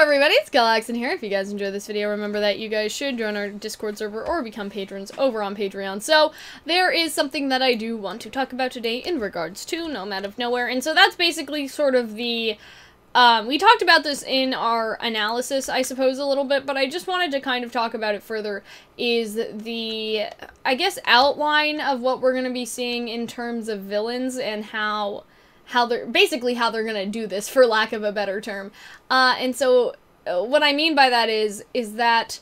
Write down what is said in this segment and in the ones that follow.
everybody, it's Calxiyn here. If you guys enjoyed this video, remember that you guys should join our Discord server or become patrons over on Patreon. So, there is something that I do want to talk about today in regards to Nomad of Nowhere, and so that's basically sort of the, we talked about this in our analysis, I suppose, a little bit, but I just wanted to kind of talk about it further, is the, I guess, outline of what we're going to be seeing in terms of villains and how they're gonna do this, for lack of a better term. And so what I mean by that is that,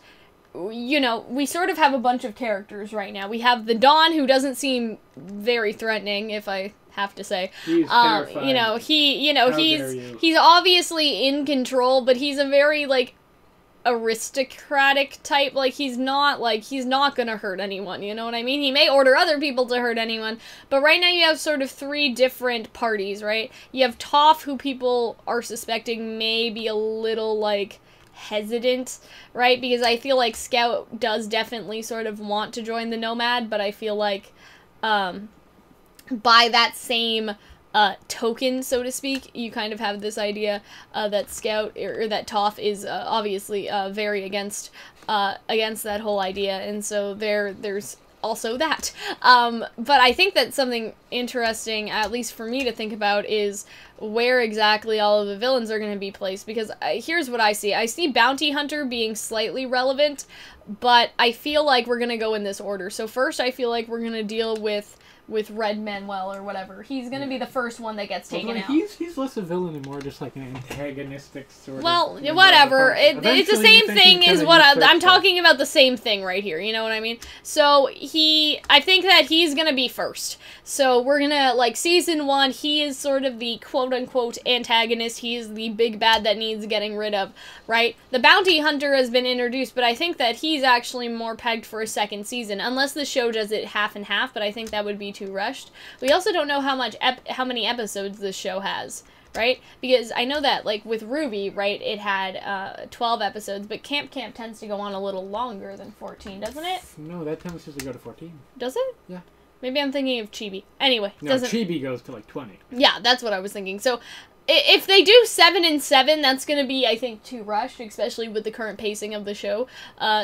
you know, we sort of have a bunch of characters right now. We have the Dawn, who doesn't seem very threatening, if I have to say. He's terrifying. He's obviously in control, but he's a very, like, aristocratic type. Like, he's not gonna hurt anyone, you know what I mean? He may order other people to hurt anyone, but right now you have sort of three different parties, right? You have Toph, who people are suspecting may be a little, like, hesitant, right? Because I feel like Scout does definitely sort of want to join the Nomad, but I feel like, by that same token, so to speak, you kind of have this idea that Scout, or that Toph is obviously very against that whole idea, and so there's also that. But I think that something interesting, at least for me to think about, is where exactly all of the villains are going to be placed, because here's what I see. I see Bounty Hunter being slightly relevant, but I feel like we're going to go in this order. So first, I feel like we're going to deal with Red Manuel or whatever. He's gonna be the first one that gets taken out. He's less a villain and more just like an antagonistic sort of... Well, whatever. It's the same thing as what I'm talking about, the same thing right here, you know what I mean? So I think that he's gonna be first. So we're gonna, like, Season 1, he is sort of the quote-unquote antagonist. He is the big bad that needs getting rid of, right? The Bounty Hunter has been introduced, but I think that he's actually more pegged for a second season, unless the show does it half and half, but I think that would be too rushed. We also don't know how many episodes this show has, right? Because I know that, like, with Ruby, right, it had 12 episodes, but Camp tends to go on a little longer than 14, doesn't it? No, that tends to go to 14. Does it? Yeah. Maybe I'm thinking of Chibi. Anyway, no, Chibi goes to, like, 20. Yeah, that's what I was thinking. So, if they do 7 and 7, that's going to be, I think, too rushed, especially with the current pacing of the show.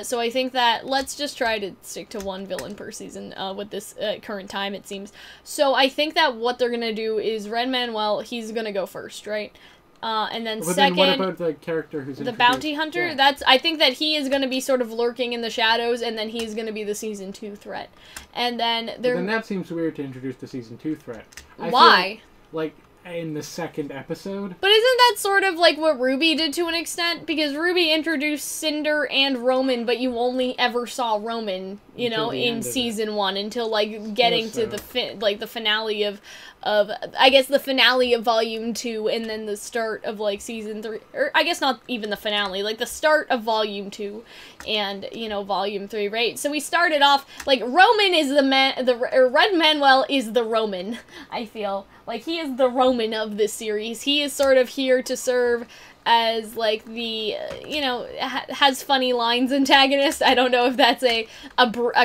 So I think that let's just try to stick to one villain per season with this current time, it seems. So I think that what they're going to do is Red Manuel, he's going to go first, right? And then second, then what about the character who's the Bounty Hunter? Yeah. I think that he is going to be sort of lurking in the shadows, and then he's going to be the Season 2 threat. And then then that seems weird to introduce the Season 2 threat. Why? Like, in the second episode. But isn't that sort of like what Ruby did to an extent? Because Ruby introduced Cinder and Roman, but you only ever saw Roman, you know, in Season 1 until, like, getting to the finale of I guess the finale of Volume 2, and then the start of, like, Season 3, or I guess not even the finale, like the start of Volume 2 and, you know, Volume 3, right? So we started off, like, Roman is Red Manuel is the Roman, I feel. Like, he is the Roman of this series. He is sort of here to serve as, like, the, you know, has funny lines antagonist. I don't know if that's a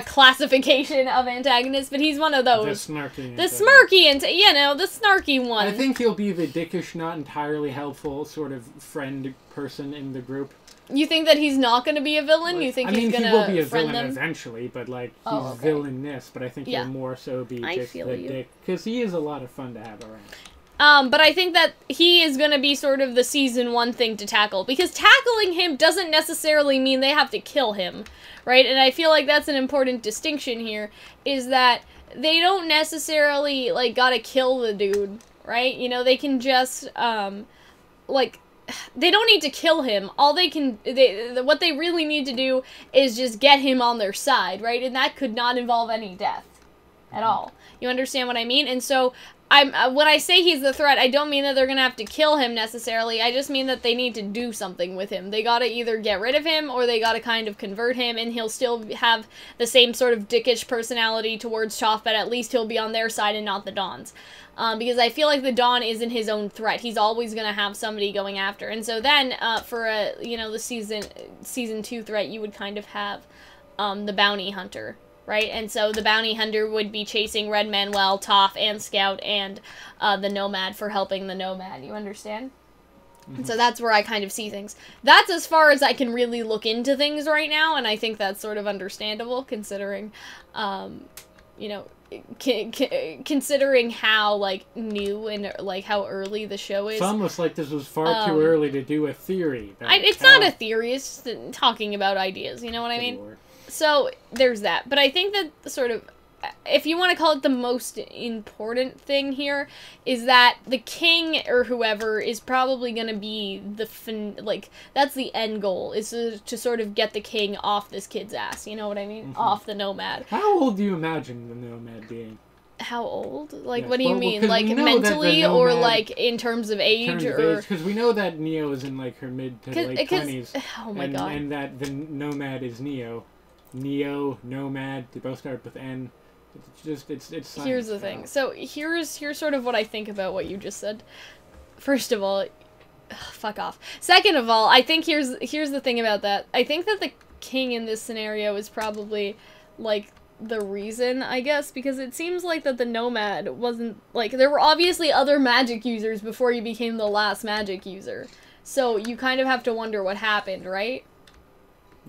classification of antagonist, but he's one of those. The snarky. The smirky, you know, the snarky one. I think he'll be the dickish, not entirely helpful sort of friend person in the group. You think that he's not going to be a villain? You think he's going to he will be a friend villain them? Eventually, but, like, he's villainous, but I think he'll more so be just the dick. Because he is a lot of fun to have around. But I think that he is going to be sort of the Season 1 thing to tackle, because tackling him doesn't necessarily mean they have to kill him, right? And I feel like that's an important distinction here, is that they don't necessarily, like, gotta kill the dude, right? You know, they can just, like, they don't need to kill him. All they can, what they really need to do is just get him on their side, right? And that could not involve any death at all. You understand what I mean? And so, when I say he's the threat, I don't mean that they're gonna have to kill him necessarily. I just mean that they need to do something with him. They gotta either get rid of him, or they gotta kind of convert him, and he'll still have the same sort of dickish personality towards Toph, but at least he'll be on their side and not the Dawn's. Because I feel like the Dawn isn't his own threat. He's always gonna have somebody going after. And so then, for the season 2 threat, you would kind of have, the Bounty Hunter, right? And so the Bounty Hunter would be chasing Red Manuel, Toph, and Scout, and the Nomad for helping the Nomad. You understand? And so that's where I kind of see things. That's as far as I can really look into things right now, and I think that's sort of understandable, considering, you know, considering how, like, new and, like, how early the show is. It's almost like this was far too early to do a theory. It's not a theory, it's just talking about ideas, you know what I mean? So, there's that. But I think that sort of, if you want to call it the most important thing here, is that the king or whoever is probably going to be that's the end goal, is to sort of get the king off this kid's ass, you know what I mean? Mm-hmm. Off the Nomad. How old do you imagine the Nomad being? How old? Like, yes. What do you mean? Like, mentally, or, like, in terms of age? Because we know that Neo is in, like, her mid to late 20s. Oh my god. And that the Nomad is Neo. Neo, Nomad, they both start with N. It's science. Here's the thing. So here's sort of what I think about what you just said. First of all, fuck off. Second of all, I think here's the thing about that. I think that the king in this scenario is probably, like, the reason, I guess, because it seems like that the Nomad wasn't, like, there were obviously other magic users before you became the last magic user. So you kind of have to wonder what happened, right?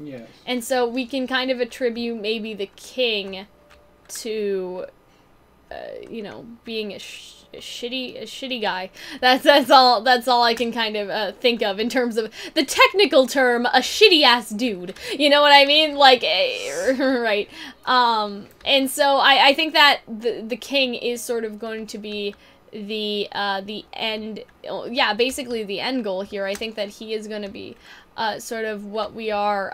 Yes. And so we can kind of attribute maybe the king to, you know, being a shitty guy. That's all I can kind of think of in terms of the technical term, a shitty ass dude. You know what I mean? Like, right. And so I think that the king is sort of going to be the end, yeah, basically the end goal here. I think that he is going to be sort of what we are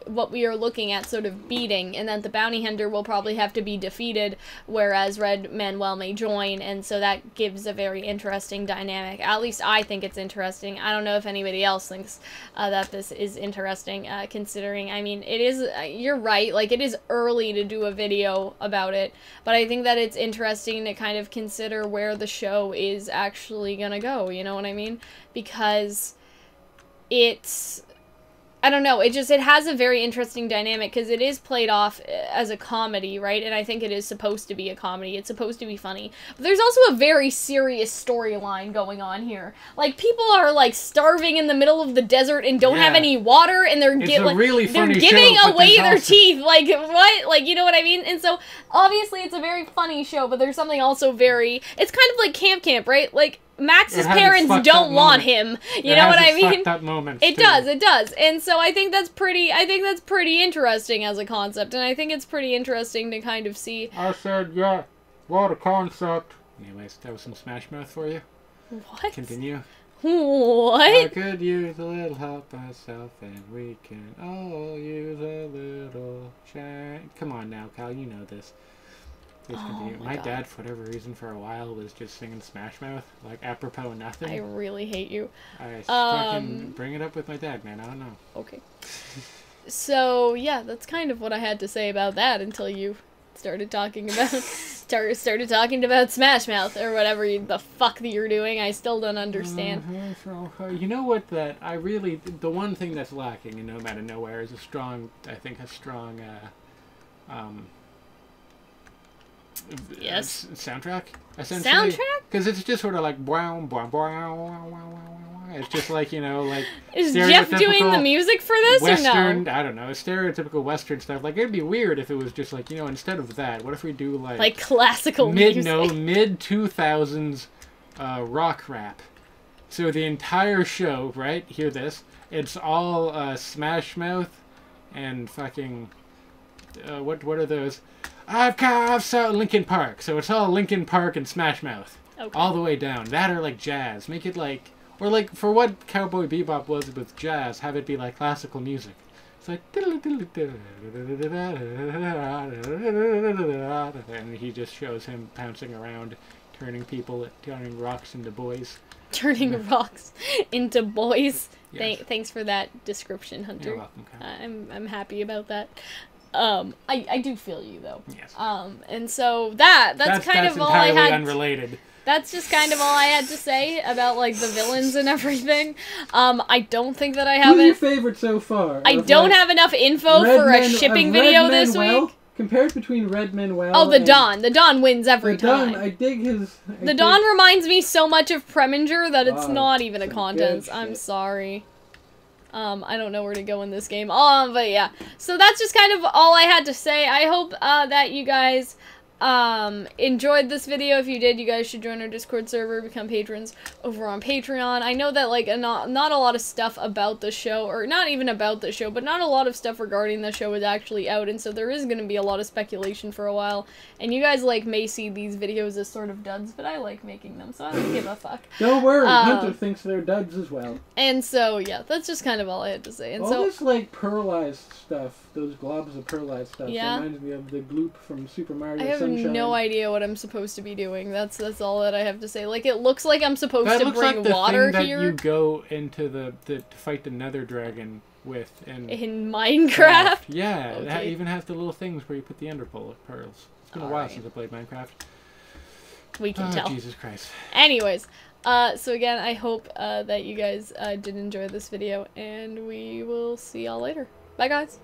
looking at sort of beating, and that the bounty hunter will probably have to be defeated, whereas Red Manuel may join, and so that gives a very interesting dynamic. At least I think it's interesting. I don't know if anybody else thinks that this is interesting, considering, I mean, it is, you're right, like, it is early to do a video about it, but I think that it's interesting to kind of consider where the show is actually gonna go, you know what I mean? Because it's, I don't know, it has a very interesting dynamic, because it is played off as a comedy, right? And I think it is supposed to be a comedy. It's supposed to be funny. But there's also a very serious storyline going on here. Like, people are, like, starving in the middle of the desert and don't have any water, and they're giving away their teeth. Like, what? Like, you know what I mean? And so, obviously, it's a very funny show, but there's something also very, it's kind of like Camp, right? Like, Max's parents don't want him. You know what I mean? It does. And so I think that's pretty interesting as a concept, and I think it's pretty interesting to kind of see. I said, yeah, what a concept. Anyways, that was some Smash Mouth for you. What? Continue. What? I could use a little help myself, and we can all use a little change. Come on now, Cal, you know this. Please continue. My dad, for whatever reason, for a while, was just singing Smash Mouth, like, apropos of nothing. I really hate you. I fucking bring it up with my dad, man. I don't know. Okay. So, yeah, that's kind of what I had to say about that until you started talking about started talking about Smash Mouth, or whatever the fuck that you're doing. I still don't understand. You know what, that I really, the one thing that's lacking in Nomad and Nowhere is a strong yes. Soundtrack, essentially. Soundtrack? Because it's just sort of like wow, wow, wow, wow, wow, wow. It's just like, you know, like, is Jeff doing the music for this, Western, or no? I don't know, stereotypical Western stuff. Like, it'd be weird if it was just like, you know, instead of that, what if we do like classical music? mid 2000s rock rap. So the entire show, right? Hear this. It's all Smash Mouth and fucking what are those? I've saw Linkin Park. So it's all Linkin Park and Smash Mouth. Okay. All the way down. That or like jazz. Make it like, or like for what Cowboy Bebop was with jazz, have it be like classical music. It's like, and he just shows him pouncing around, turning rocks into boys. Turning rocks into boys. Yes. Thanks for that description, Hunter. You're welcome, Kyle. I'm happy about that. I do feel you though. Yes. And so that's kind of all I had. That's entirely unrelated. That's just kind of all I had to say about, like, the villains and everything. I don't think that I have Who's your favorite so far? I don't have enough info for a shipping video this week. compared between Red Manuel. Oh, the Don. The Don wins every time. I dig his. The Don reminds me so much of Preminger that it's not even a contest. I'm sorry. I don't know where to go in this game. But yeah. So that's just kind of all I had to say. I hope that you guys enjoyed this video. If you did, you guys should join our Discord server, become patrons over on Patreon. I know that, like, not a lot of stuff about the show, or not even about the show, but not a lot of stuff regarding the show is actually out, and so there is going to be a lot of speculation for a while, and you guys, like, may see these videos as sort of duds, but I like making them, so I don't give a fuck. Don't worry, Hunter thinks they're duds as well. And so, yeah, that's just kind of all I had to say. And all this, like, pearlized stuff, those globs of pearlized stuff, reminds me of the gloop from Super Mario Sunshine. I have no idea what I'm supposed to be doing. That's all that I have to say. Like, it looks like I'm supposed to bring water that here. You go into to fight the Nether Dragon with in Minecraft. Yeah, okay. That even has the little things where you put the Ender pearls. It's been a while since I played Minecraft. We can tell. Jesus Christ. Anyways, so again, I hope that you guys did enjoy this video, and we will see y'all later. Bye, guys.